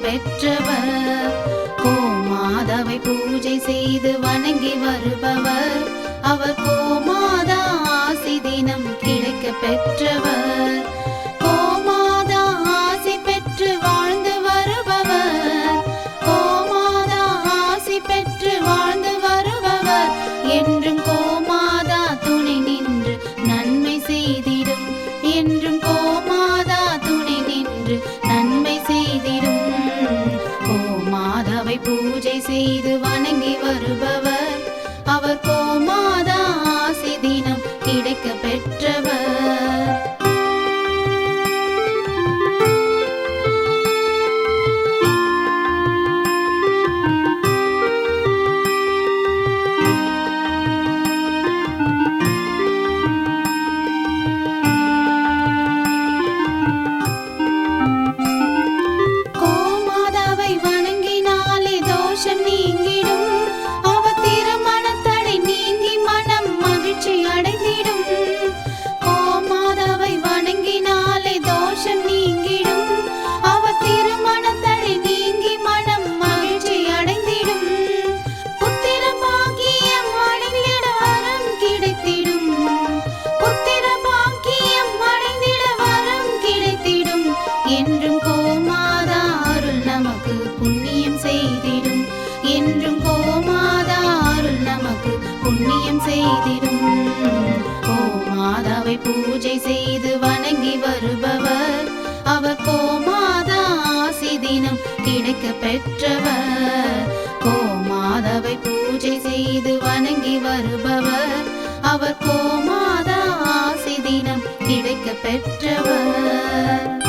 பெற்றவர். கோமாதாவை பூஜை செய்து வணங்கி வருபவர். அவர் கோமாதா ஆசி தினம் கிடைக்க பெற்றவர். கோமாதா ஆசி பெற்று வாழ்ந்து வருபவர். கோமாதா ஆசி பெற்று வாழ்ந்து வருபவர். என்றும் கோமாதா துணை நின்று நன்மை செய்திடும். என்றும் கோமாதா துணை நின்று நன்மை செய்திடும். கோமாதாவை பூஜை செய்து வணங்கி வருபவர். அவர் கோமாதா ஆசி தினம் கிடைக்க பெற்றவர். கோமாதாவை வணங்கினாலே தோஷம் நீங்கிடும். அவர் திருமணத்தடை நீங்கி மனம் மகிழ்ச்சி அடைந்திடும். கோமாதாவை வணங்கினாலே தோஷம் நீங்கிடும். அவர் திருமணத்தடை நீங்கி மனம் மகிழ்ச்சி அடைந்திடும். புத்திர பாக்கியம் அடைந்திட வரம் கிடைத்திடும். புத்திர பாக்கியம் அடைந்திட வரம் கிடைத்திடும். என்றும் கோமாதா அருள் நமக்கு புண்ணியம் செய்திடும். என்றும் கோமாதா அருள் நமக்கு புண்ணியம் செய்திடும். கோமாதாவை பூஜை செய்து வணங்கி வருபவர். அவர் கோமாதா ஆசி தினம் கிடைக்க பெற்றவர். கோமாதாவை பூஜை செய்து வணங்கி வருபவர். அவர் கோமாதா ஆசி தினம் கிடைக்க பெற்றவர்.